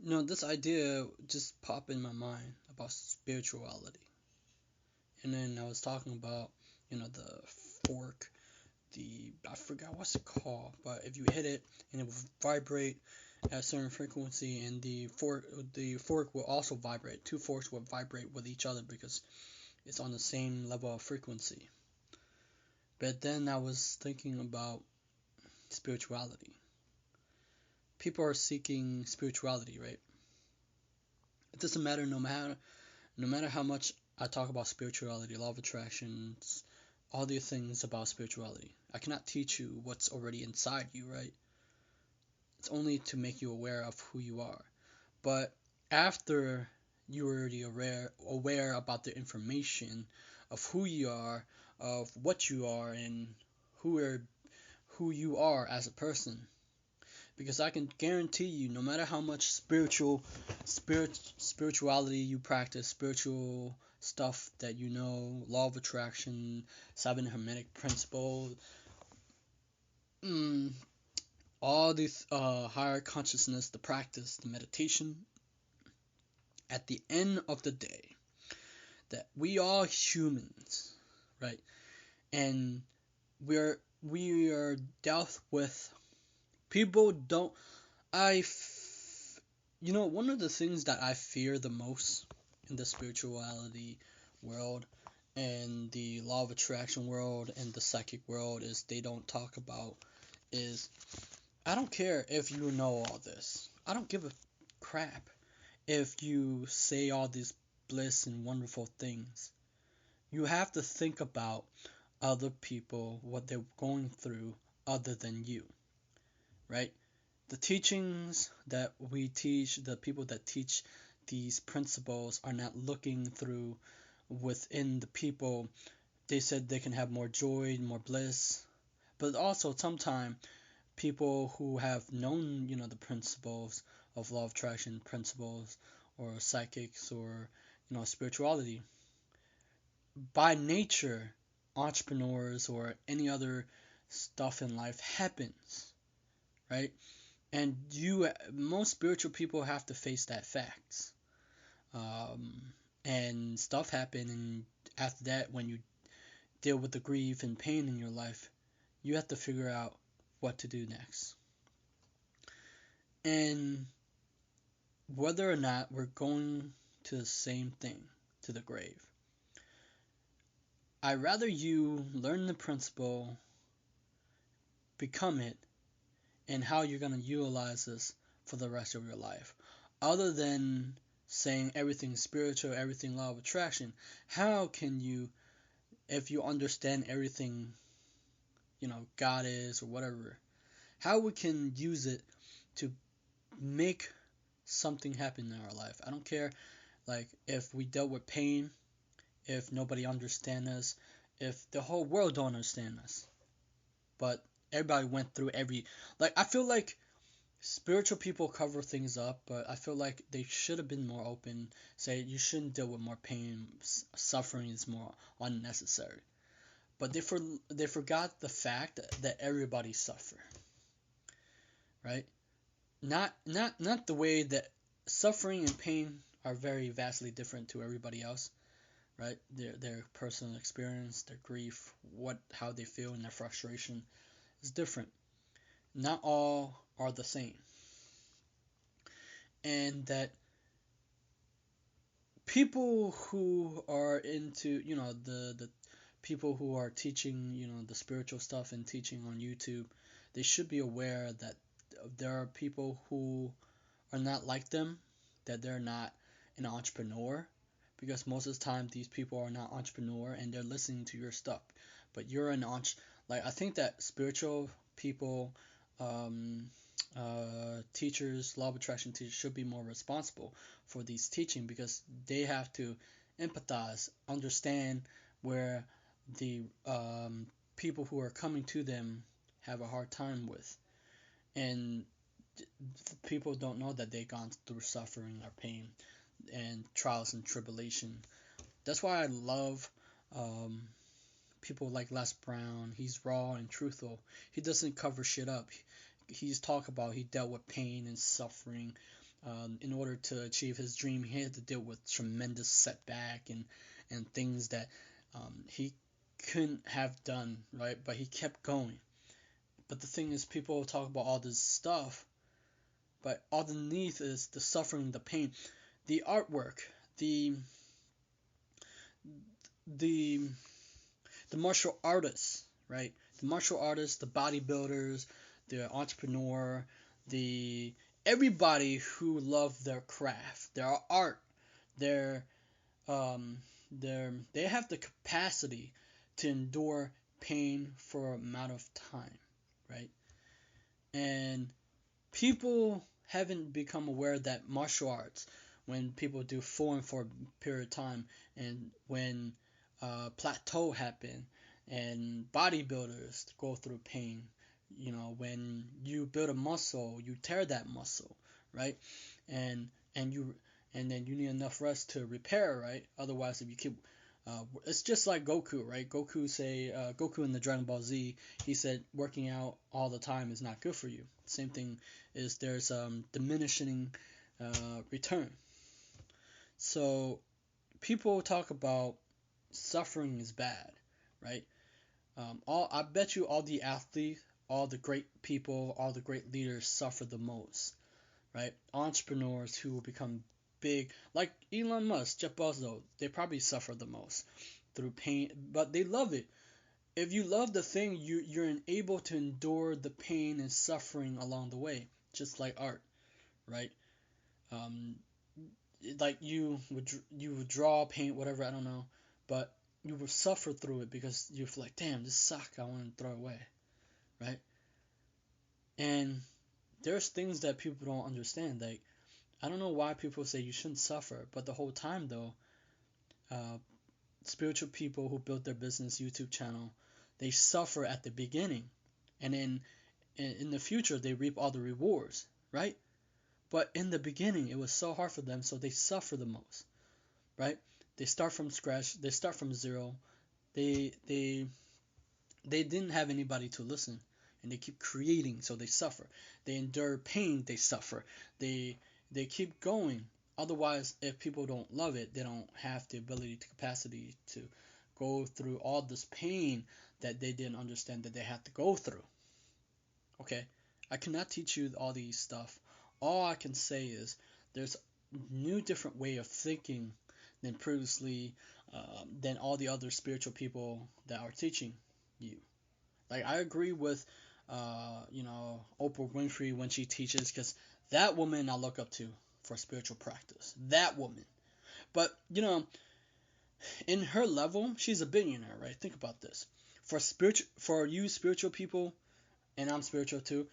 this idea just popped in my mind about spirituality. And then I was talking about, the fork, I forgot what's it called, but if you hit it and it will vibrate at a certain frequency, and the fork will also vibrate. Two forks will vibrate with each other because it's on the same level of frequency. But then I was thinking about spirituality. People are seeking spirituality, right? It doesn't matter no matter how much I talk about spirituality, law of attraction, all these things about spirituality. I cannot teach you what's already inside you, right? It's only to make you aware of who you are. But after you're already aware about the information of who you are, of what you are, and who are who you are as a person, because I can guarantee you, no matter how much spirituality you practice, spiritual stuff that you know, law of attraction, seven hermetic principles, mm, all these higher consciousness, the practice, the meditation, at the end of the day, that we are humans, right? And we are dealt with. People don't. I one of the things that I fear the most in the spirituality world and the law of attraction world and the psychic world is they don't talk about is I don't care if you know all this. I don't give a crap if you say all these bliss and wonderful things. You have to think about other people, what they're going through other than you, right? The teachings that we teach, the people that teach these principles are not looking through within the people. They said they can have more joy, more bliss, but also sometimes people who have known, the principles of law of attraction principles or psychics or, spirituality, by nature, entrepreneurs or any other stuff in life happens, right? And most spiritual people have to face that facts. Um, and stuff happen, and after that, when you deal with the grief and pain in your life, you have to figure out what to do next. And whether or not we're going to the same thing, to the grave, I'd rather you learn the principle, become it, and how you're going to utilize this for the rest of your life. Other than saying everything spiritual, everything law of attraction, how can you, if you understand everything, God is or whatever, how we can use it to make something happen in our life? I don't care, like, if we dealt with pain, if nobody understands us, if the whole world don't understand us, but everybody went through I feel like spiritual people cover things up, but I feel like they should have been more open. Say you shouldn't deal with more pain, suffering is more unnecessary. But they forgot the fact that everybody suffer, right? Not the way that suffering and pain are very vastly different to everybody else, right? Their personal experience, their grief, how they feel, and their frustration is different. Not all are the same, and that people who are into, the people who are teaching, the spiritual stuff and teaching on YouTube, they should be aware that there are people who are not like them, that they're not an entrepreneur, because most of the time these people are not entrepreneur and they're listening to your stuff, but you're an like, I think that spiritual people, um, teachers, law of attraction teachers should be more responsible for these teaching, because they have to empathize, understand where the people who are coming to them have a hard time with, and people don't know that they've gone through suffering or pain and trials and tribulation. That's why I love um, people like Les Brown. He's raw and truthful. He doesn't cover shit up. He's talk about he dealt with pain and suffering In order to achieve his dream, he had to deal with tremendous setback and things that he couldn't have done, right? But he kept going. But the thing is, people talk about all this stuff, but underneath is the suffering, the pain, the artwork, the the the martial artists, right? The martial artists, the bodybuilders, the entrepreneur, the everybody who love their craft, their art, their they have the capacity to endure pain for an amount of time, right? And people haven't become aware that martial arts, when people do form for a period of time, and when plateau happen, and bodybuilders go through pain, when you build a muscle, you tear that muscle, right? And you and then you need enough rest to repair, right? Otherwise, if you keep it's just like Goku, right? Goku in the Dragon Ball Z, he said working out all the time is not good for you. Same thing is there's diminishing return. So people talk about suffering is bad, right? I bet you all the athletes, all the great people, all the great leaders suffer the most, right? Entrepreneurs who become big, like Elon Musk, Jeff Bezos, they probably suffer the most through pain, but they love it. If you love the thing, you're able to endure the pain and suffering along the way, just like art, right? Um, like you would draw, paint, whatever, I don't know, but you will suffer through it because you feel like, damn, this suck, I want to throw it away, right? And there's things that people don't understand. Like, I don't know why people say you shouldn't suffer, but the whole time though, uh, spiritual people who built their business YouTube channel, they suffer at the beginning, and then in the future they reap all the rewards, right? But in the beginning it was so hard for them, so they suffer the most, right? They start from scratch, they start from zero, they they they didn't have anybody to listen, and they keep creating, so they suffer. They endure pain, they suffer. They keep going. Otherwise, if people don't love it, they don't have the ability to capacity to go through all this pain that they didn't understand that they had to go through. Okay, I cannot teach you all these stuff. All I can say is there's new different way of thinking than previously, than all the other spiritual people that are teaching you. Like, I agree with Oprah Winfrey when she teaches, because that woman I look up to for spiritual practice. That woman. But in her level, she's a billionaire, right? Think about this. For you spiritual people, and I'm spiritual too,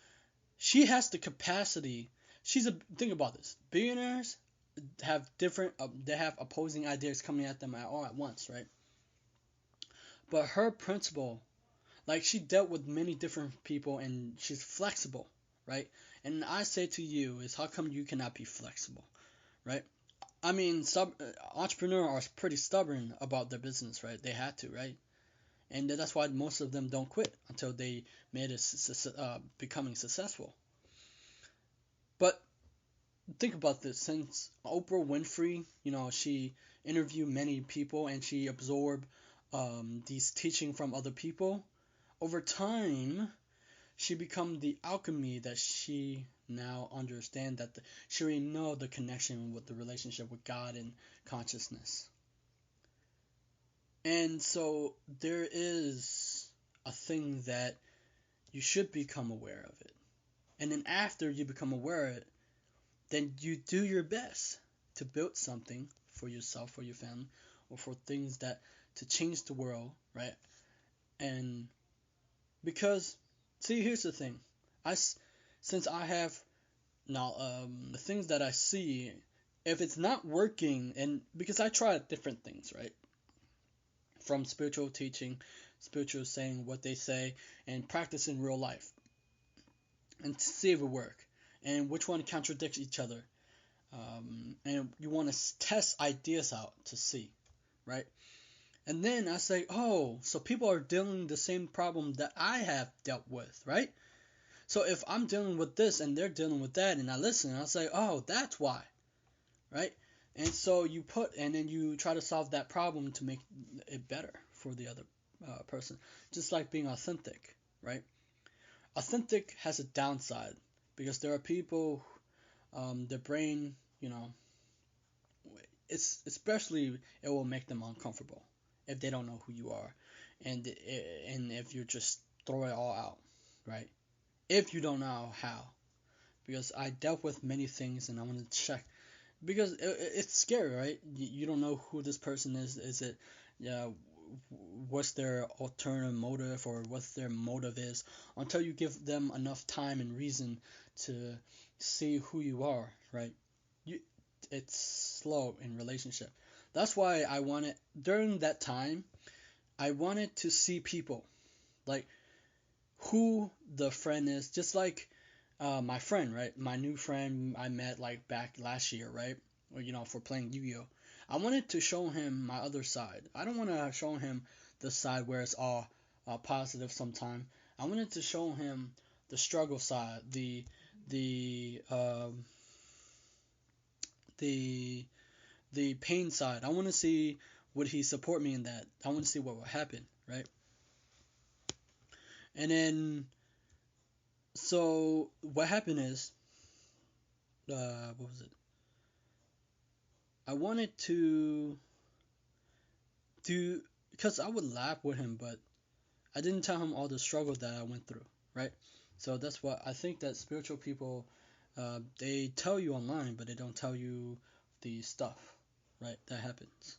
she has the capacity. Think about this. Billionaires have they have opposing ideas coming at them all at once, right? But her principle, like, she dealt with many different people and she's flexible, right? And I say to you is, how come you cannot be flexible, right? I mean, entrepreneurs are pretty stubborn about their business, right? They had to, right? And that's why most of them don't quit until they made it becoming successful. But think about this. Since Oprah Winfrey, she interviewed many people and she absorbed these teaching from other people. Over time, she become the alchemy that she now understand, that she already know the connection with the relationship with God and consciousness. And so there is a thing that you should become aware of it. And then after you become aware of it, then you do your best to build something for yourself, for your family, or for things that to change the world, right? And because, see, here's the thing. Since I have now the things that I see, if it's not working, and because I try different things, right? From spiritual teaching, spiritual saying what they say, and practice in real life, and to see if it work, and which one contradicts each other. And you want to test ideas out to see, right? And then I say, oh, so people are dealing the same problem that I have dealt with, right? So if I'm dealing with this and they're dealing with that, and I listen, I'll say, oh, that's why, right? And so and then you try to solve that problem to make it better for the other person. Just like being authentic, right? Authentic has a downside because there are people, their brain, it's especially it will make them uncomfortable if they don't know who you are, and if you just throw it all out, right? If you don't know how, because I dealt with many things and I want to check because it's scary, right? You don't know who this person is. Is it, yeah, what's their alternative motive or what their motive is until you give them enough time and reason to see who you are, right? You, it's slow in relationship. That's why I wanted during that time. I wanted to see people like who the friend is, just like my friend, right? My new friend I met like back last year, right? Or, for playing Yu-Gi-Oh. I wanted to show him my other side. I don't want to show him the side where it's all positive sometime. I wanted to show him the struggle side, the the the pain side. I want to see would he support me in that. I want to see what will happen, right? And then so what happened is what was it? I wanted to do because I would laugh with him, but I didn't tell him all the struggle that I went through, right? So that's what I think that spiritual people they tell you online, but they don't tell you the stuff, right? That happens.